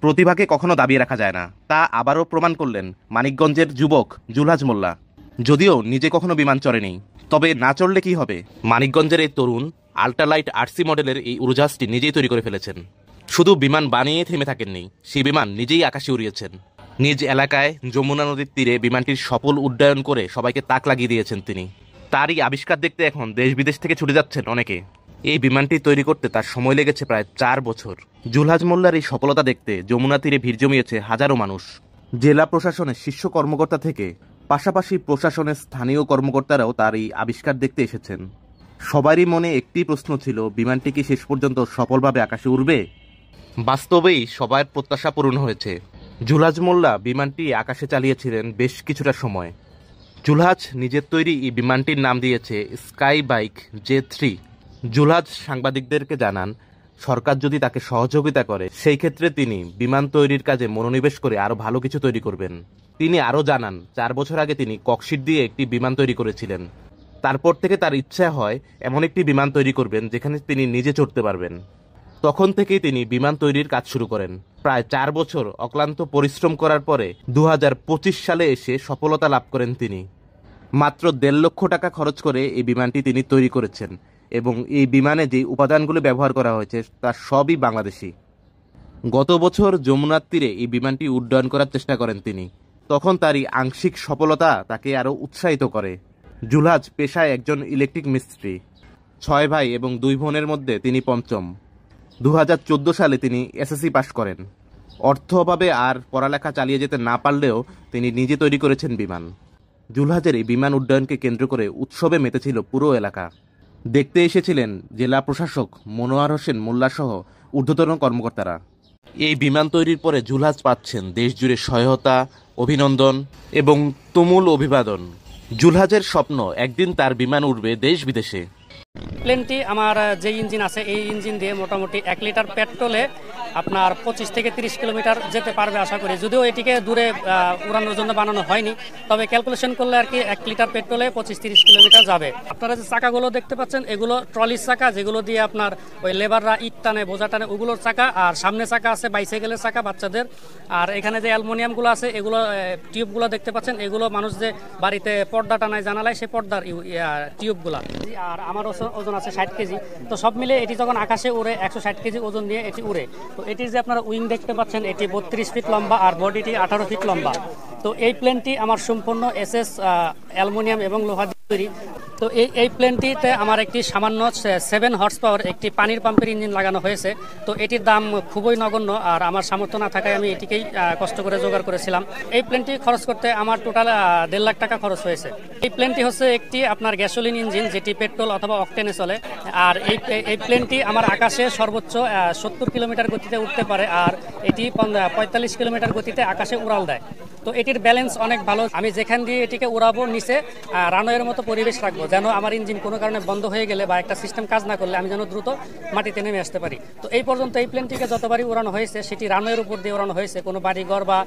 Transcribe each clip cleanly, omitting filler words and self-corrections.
প্রতিভাকে কখনো দাবিয়ে রাখা যায় না, তা আবারও প্রমাণ করলেন মানিকগঞ্জের যুবক জুলহাজ মোল্লা। যদিও নিজে কখনো বিমান চড়েনি, তবে না চড়লে কি হবে, মানিকগঞ্জের এই তরুণ আল্ট্রালাইট আরসি মডেলের এই উড়োজাহাজটি নিজেই তৈরি করে ফেলেছেন। শুধু বিমান বানিয়ে থেমে থাকেননি, সেই বিমান নিজেই আকাশে উড়িয়েছেন। নিজ এলাকায় যমুনা নদীর তীরে বিমানটির সফল উড্ডয়ন করে সবাইকে তাক লাগিয়ে দিয়েছেন তিনি। তারই আবিষ্কার দেখতে এখন দেশ বিদেশ থেকে ছুটে যাচ্ছেন অনেকে। এই বিমানটি তৈরি করতে তার সময় লেগেছে প্রায় 4 বছর। জুলহাজ মোল্লার এই সফলতা দেখতে যমুনা তীরে ভিড় জমিয়েছে হাজারো মানুষ। জেলা প্রশাসনের শীর্ষ কর্মকর্তা থেকে পাশাপাশি প্রশাসনের স্থানীয় কর্মকর্তারাও তার এই আবিষ্কার দেখতে এসেছেন। সবারই মনে একটি প্রশ্ন ছিল, বিমানটি কি শেষ পর্যন্ত সফলভাবে আকাশে উড়বে? বাস্তবেই সবার প্রত্যাশা পূরণ হয়েছে। জুলহাজ মোল্লা বিমানটি আকাশে চালিয়েছিলেন বেশ কিছুটা সময়। জুলহাজ নিজের তৈরি এই বিমানটির নাম দিয়েছে স্কাই বাইক J3। জুলহাজ সাংবাদিকদেরকে জানান, সরকার যদি তাকে সহযোগিতা করে সেই ক্ষেত্রে তিনি বিমান তৈরির কাজে মনোনিবেশ করে আরও ভালো কিছু তৈরি করবেন। তিনি আরও জানান, 4 বছর আগে তিনি ককশিট দিয়ে একটি বিমান তৈরি করেছিলেন। তারপর থেকে তার ইচ্ছা হয় এমন একটি বিমান তৈরি করবেন যেখানে তিনি নিজে চড়তে পারবেন। তখন থেকেই তিনি বিমান তৈরির কাজ শুরু করেন। প্রায় 4 বছর অক্লান্ত পরিশ্রম করার পরে 2025 সালে এসে সফলতা লাভ করেন তিনি। মাত্র 1.5 লক্ষ টাকা খরচ করে এই বিমানটি তিনি তৈরি করেছেন এবং এই বিমানে যে উপাদানগুলো ব্যবহার করা হয়েছে তার সবই বাংলাদেশি। গত বছর যমুনার তীরে এই বিমানটি উড্ডয়ন করার চেষ্টা করেন তিনি। তখন তারই আংশিক সফলতা তাকে আরও উৎসাহিত করে। জুলহাজ পেশায় একজন ইলেকট্রিক মিস্ত্রি। 6 ভাই এবং 2 বোনের মধ্যে তিনি পঞ্চম। 2014 সালে তিনি এসএসসি পাশ করেন। অর্থ অভাবে আর পড়ালেখা চালিয়ে যেতে না পারলেও তিনি নিজে তৈরি করেছেন বিমান। জুলহাজের এই বিমান উড্ডয়নকে কেন্দ্র করে উৎসবে মেতেছিল পুরো এলাকা। দেখতে এসেছিলেন জেলা প্রশাসক মনোয়ার হোসেন মোল্লাসহ ঊর্ধ্বতন কর্মকর্তারা। এই বিমান তৈরির পরে জুলহাজ পাচ্ছেন দেশজুড়ে সহায়তা, অভিনন্দন এবং তুমুল অভিবাদন। জুলহাজের স্বপ্ন, একদিন তার বিমান উড়বে দেশ বিদেশে। প্লেনটি আমার যে ইঞ্জিন আছে এই ইঞ্জিন দিয়ে মোটামুটি 1 লিটার পেট্রোলে আপনার 25 থেকে 30 কিলোমিটার যেতে পারবে আশা করি। যদিও এটিকে দূরে উড়ানোর জন্য বানানো হয়নি, তবে ক্যালকুলেশন করলে আর কি 1 লিটার পেট্রোলে 25-30 কিলোমিটার যাবে। আপনারা যে চাকাগুলো দেখতে পাচ্ছেন এগুলো ট্রলির চাকা, যেগুলো দিয়ে আপনার ওই লেবাররা ইট টানে, বোঝা টানে, ওগুলোর চাকা। আর সামনে চাকা আছে বাইসাইকেলের চাকা বাচ্চাদের। আর এখানে যে অ্যালুমিনিয়ামগুলো আছে এগুলো টিউবগুলো দেখতে পাচ্ছেন, এগুলো মানুষ যে বাড়িতে পর্দা টানায় জানালায় সেই পর্দার টিউবগুলো। আর আমার ওজন আছে 60 কেজি। তো সব মিলে এটি যখন আকাশে উড়ে 160 কেজি ওজন নিয়ে এটি উড়ে। তো এটির যে আপনারা উইং দেখতে পাচ্ছেন এটি 32 ফিট লম্বা আর বডিটি 18 ফিট লম্বা। তো এই প্লেনটি আমার সম্পূর্ণ এসএস অ্যালুমিনিয়াম এবং লোহা দিয়ে তৈরি। তো এই প্লেনটিতে আমার একটি সামান্য 7 হর্স পাওয়ার একটি পানির পাম্পের ইঞ্জিন লাগানো হয়েছে। তো এটির দাম খুবই নগণ্য, আর আমার সামর্থ্য না থাকায় আমি এটিকেই কষ্ট করে জোগাড় করেছিলাম। এই প্লেনটি খরচ করতে আমার টোটাল 1.5 লাখ টাকা খরচ হয়েছে। এই প্লেনটি হচ্ছে একটি আপনার গ্যাসোলিন ইঞ্জিন, যেটি পেট্রোল অথবা অকটেনে চলে। আর এই প্লেনটি আমার আকাশে সর্বোচ্চ 70 কিলোমিটার গতিতে উঠতে পারে, আর এটি 45 কিলোমিটার গতিতে আকাশে উড়াল দেয়। তো এটির ব্যালেন্স অনেক ভালো। আমি যেখান দিয়ে এটিকে উড়াবো নিচে রানওয়ের মতো পরিবেশ রাখবো, যেন আমার ইঞ্জিন কোনো কারণে বন্ধ হয়ে গেলে বা একটা সিস্টেম কাজ না করলে আমি যেন দ্রুত মাটিতে নেমে আসতে পারি। তো এই পর্যন্ত এই প্লেনটিকে যতবারই উড়ানো হয়েছে সেটি রানওয়ের উপর দিয়ে উড়ানো হয়েছে, কোনো বাড়িঘর বা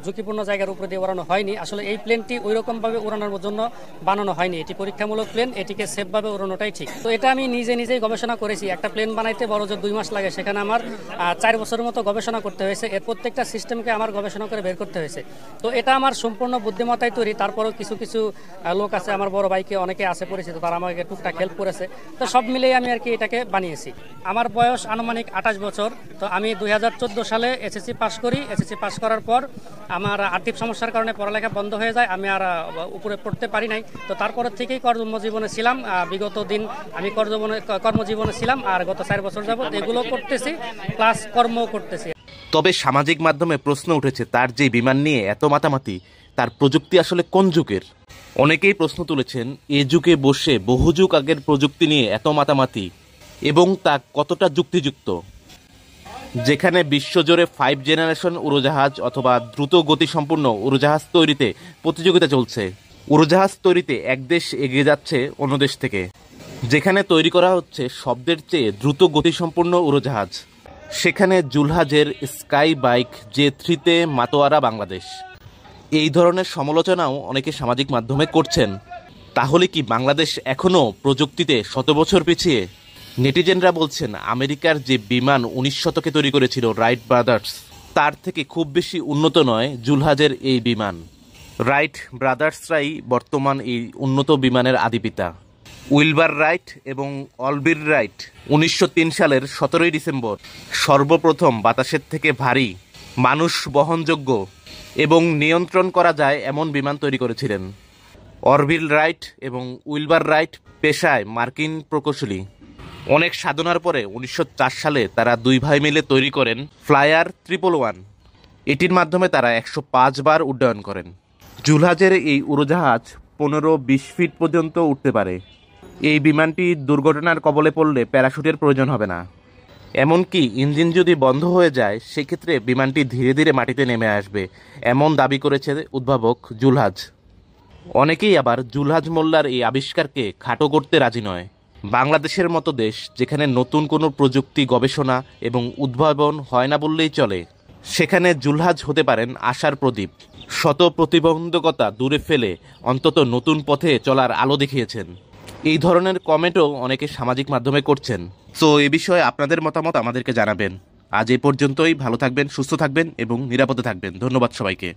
ঝুঁকিপূর্ণ জায়গার উপর দিয়ে উড়ানো হয়নি। আসলে এই প্লেনটি ওই রকমভাবে উড়ানোর জন্য বানানো হয়নি, এটি পরীক্ষামূলক প্লেন, এটিকে সেফভাবে উড়ানোটাই ঠিক। তো এটা আমি নিজেই গবেষণা করেছি। একটা প্লেন বানাইতে বড় যে 2 মাস লাগে, সেখানে আমার 4 বছরের মতো গবেষণা করতে হয়েছে। এর প্রত্যেকটা সিস্টেমকে আমার গবেষণা করে বের করতে হয়েছে। তো এটা আমার সম্পূর্ণ বুদ্ধিমত্তায় তৈরি। তারপরেও কিছু লোক আছে, আমার বড় ভাইকে অনেকে আছে পরিচিত, তারা আমাকে টুকটাক হেল্প করেছে। তো সব মিলিয়ে আমি আর কি এটাকে বানিয়েছি। আমার বয়স আনুমানিক 28 বছর। তো আমি 2014 সালে এসএসসি পাস করি। এসএসসি পাস করার পর আমার আর্থিক সমস্যার কারণে পড়ালেখা বন্ধ হয়ে যায়, আমি আর উপরে পড়তে পারি নাই। তো তারপরের থেকেই কর্মজীবনে ছিলাম। বিগত দিন আমি কর্মজীবনে ছিলাম, আর গত 4 বছর যাবত এগুলো করতেছি, প্লাস কর্মও করতেছি। তবে সামাজিক মাধ্যমে প্রশ্ন উঠেছে, তার যে বিমান নিয়ে এত মাতামাতি, তার প্রযুক্তি আসলে কোন যুগের? অনেকেই প্রশ্ন তুলেছেন, এ যুগে বসে বহু যুগ আগের প্রযুক্তি নিয়ে এত মাতামাতি এবং তা কতটা যুক্তিযুক্ত, যেখানে বিশ্বজুড়ে 5 জেনারেশন উড়োজাহাজ অথবা দ্রুত গতিসম্পন্ন উড়োজাহাজ তৈরিতে প্রতিযোগিতা চলছে। উড়োজাহাজ তৈরিতে এক দেশ এগিয়ে যাচ্ছে অন্য দেশ থেকে, যেখানে তৈরি করা হচ্ছে শব্দের চেয়ে দ্রুত গতিসম্পন্ন উড়োজাহাজ, সেখানে জুলহাজের স্কাই বাইক J3-তে মাতোয়ারা বাংলাদেশ। এই ধরনের সমালোচনাও অনেকে সামাজিক মাধ্যমে করছেন। তাহলে কি বাংলাদেশ এখনও প্রযুক্তিতে 100 বছর পিছিয়ে? নেটিজেনরা বলছেন, আমেরিকার যে বিমান 19 শতকে তৈরি করেছিল রাইট ব্রাদার্স, তার থেকে খুব বেশি উন্নত নয় জুলহাজের এই বিমান। রাইট ব্রাদার্সরাই বর্তমান এই উন্নত বিমানের আদিপিতা। উইলবার রাইট এবং অলবির রাইট 1903 সালের 17 ডিসেম্বর সর্বপ্রথম বাতাসের থেকে ভারী, মানুষ বহনযোগ্য এবং নিয়ন্ত্রণ করা যায় এমন বিমান তৈরি করেছিলেন। অরভিল রাইট এবং উইলবার রাইট পেশায় মার্কিন প্রকৌশলী। অনেক সাধনার পরে 1904 সালে তারা দুই ভাই মিলে তৈরি করেন ফ্লায়ার 111। এটির মাধ্যমে তারা 105 বার উড্ডয়ন করেন। জুলহাজের এই উড়োজাহাজ 15-20 ফিট পর্যন্ত উঠতে পারে। এই বিমানটি দুর্ঘটনার কবলে পড়লে প্যারাশুটের প্রয়োজন হবে না। এমনকি ইঞ্জিন যদি বন্ধ হয়ে যায় সেক্ষেত্রে বিমানটি ধীরে ধীরে মাটিতে নেমে আসবে, এমন দাবি করেছে উদ্ভাবক জুলহাজ। অনেকেই আবার জুলহাজ মোল্লার এই আবিষ্কারকে খাটো করতে রাজি নয়। বাংলাদেশের মতো দেশ যেখানে নতুন কোনো প্রযুক্তি গবেষণা এবং উদ্ভাবন হয় না বললেই চলে, সেখানে জুলহাজ হতে পারেন আশার প্রদীপ। শত প্রতিবন্ধকতা দূরে ফেলে অন্তত নতুন পথে চলার আলো দেখিয়েছেন। এই ধরনের কমেন্টও অনেকে সামাজিক মাধ্যমে করছেন। সো এ বিষয়ে আপনাদের মতামত আমাদেরকে জানাবেন। আজ এ পর্যন্তই। ভালো থাকবেন, সুস্থ থাকবেন এবং নিরাপদে থাকবেন। ধন্যবাদ সবাইকে।